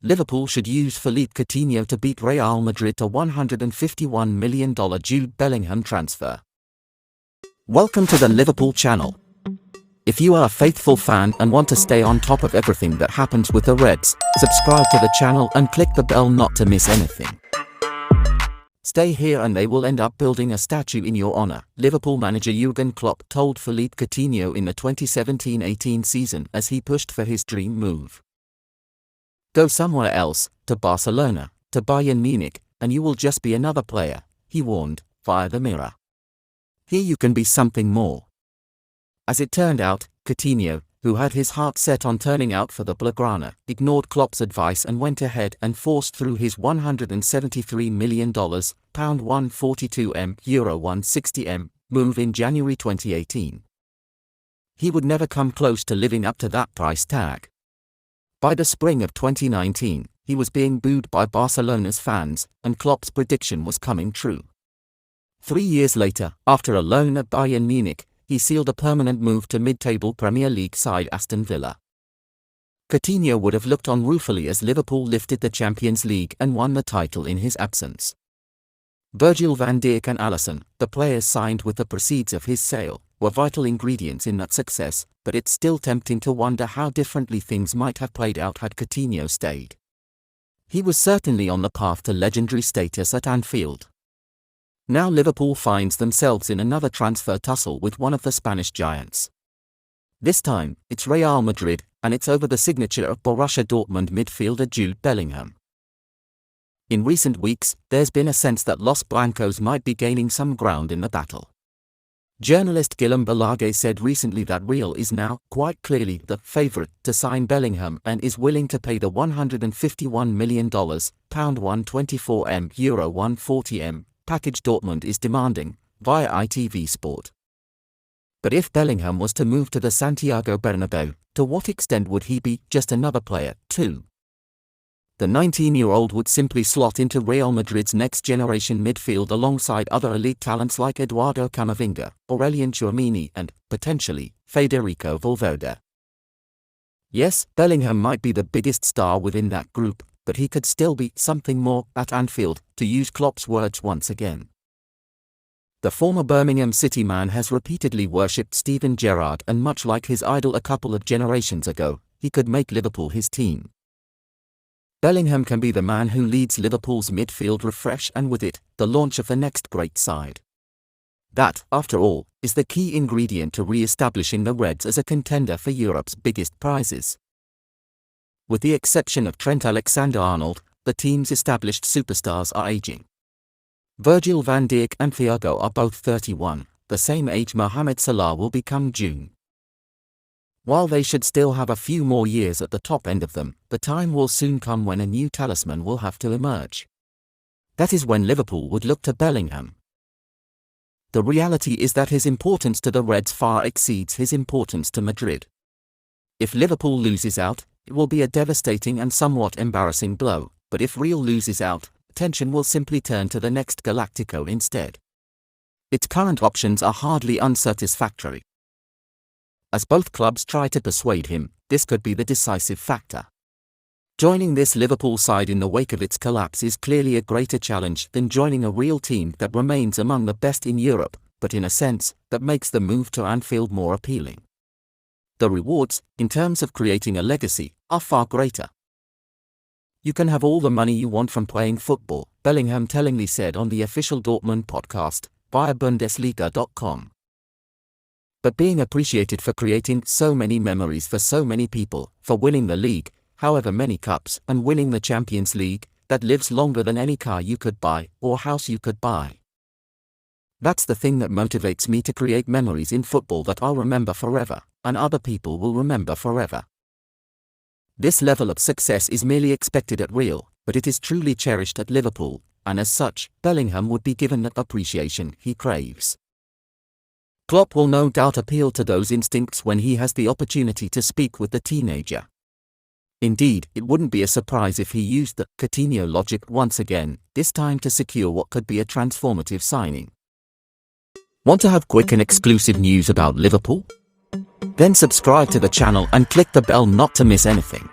Liverpool should use Philippe Coutinho to beat Real Madrid to $151 million Jude Bellingham transfer. Welcome to the Liverpool channel. If you are a faithful fan and want to stay on top of everything that happens with the Reds, subscribe to the channel and click the bell not to miss anything. Stay here and they will end up building a statue in your honor, Liverpool manager Jürgen Klopp told Philippe Coutinho in the 2017-18 season as he pushed for his dream move. Go somewhere else, to Barcelona, to Bayern Munich, and you will just be another player, he warned, via the Mirror. Here you can be something more. As it turned out, Coutinho, who had his heart set on turning out for the Blaugrana, ignored Klopp's advice and went ahead and forced through his $173 million, £142 m, €160 m, move in January 2018. He would never come close to living up to that price tag. By the spring of 2019, he was being booed by Barcelona's fans, and Klopp's prediction was coming true. 3 years later, after a loan at Bayern Munich, he sealed a permanent move to mid-table Premier League side Aston Villa. Coutinho would have looked on ruefully as Liverpool lifted the Champions League and won the title in his absence. Virgil van Dijk and Alisson, the players signed with the proceeds of his sale, were vital ingredients in that success, but it's still tempting to wonder how differently things might have played out had Coutinho stayed. He was certainly on the path to legendary status at Anfield. Now Liverpool finds themselves in another transfer tussle with one of the Spanish giants. This time, it's Real Madrid, and it's over the signature of Borussia Dortmund midfielder Jude Bellingham. In recent weeks, there's been a sense that Los Blancos might be gaining some ground in the battle. Journalist Guillem Balagué said recently that Real is now, quite clearly, the favourite to sign Bellingham and is willing to pay the $151 million, £124 m, €140 m, package Dortmund is demanding, via ITV Sport. But if Bellingham was to move to the Santiago Bernabeu, to what extent would he be just another player, too? The 19-year-old would simply slot into Real Madrid's next-generation midfield alongside other elite talents like Eduardo Camavinga, Aurelien Tchouameni and, potentially, Federico Valverde. Yes, Bellingham might be the biggest star within that group, but he could still be something more at Anfield, to use Klopp's words once again. The former Birmingham City man has repeatedly worshipped Steven Gerrard, and much like his idol a couple of generations ago, he could make Liverpool his team. Bellingham can be the man who leads Liverpool's midfield refresh and with it, the launch of the next great side. That, after all, is the key ingredient to re-establishing the Reds as a contender for Europe's biggest prizes. With the exception of Trent Alexander-Arnold, the team's established superstars are aging. Virgil van Dijk and Thiago are both 31, the same age Mohamed Salah will become June. While they should still have a few more years at the top end of them, the time will soon come when a new talisman will have to emerge. That is when Liverpool would look to Bellingham. The reality is that his importance to the Reds far exceeds his importance to Madrid. If Liverpool loses out, it will be a devastating and somewhat embarrassing blow, but if Real loses out, attention will simply turn to the next Galactico instead. Its current options are hardly unsatisfactory. As both clubs try to persuade him, this could be the decisive factor. Joining this Liverpool side in the wake of its collapse is clearly a greater challenge than joining a Real team that remains among the best in Europe, but in a sense, that makes the move to Anfield more appealing. The rewards, in terms of creating a legacy, are far greater. You can have all the money you want from playing football, Bellingham tellingly said on the official Dortmund podcast, via Bundesliga.com. But being appreciated for creating so many memories for so many people, for winning the league, however many cups, and winning the Champions League, that lives longer than any car you could buy, or house you could buy. That's the thing that motivates me to create memories in football that I'll remember forever, and other people will remember forever. This level of success is merely expected at Real, but it is truly cherished at Liverpool, and as such, Bellingham would be given the appreciation he craves. Klopp will no doubt appeal to those instincts when he has the opportunity to speak with the teenager. Indeed, it wouldn't be a surprise if he used the Coutinho logic once again, this time to secure what could be a transformative signing. Want to have quick and exclusive news about Liverpool? Then subscribe to the channel and click the bell not to miss anything.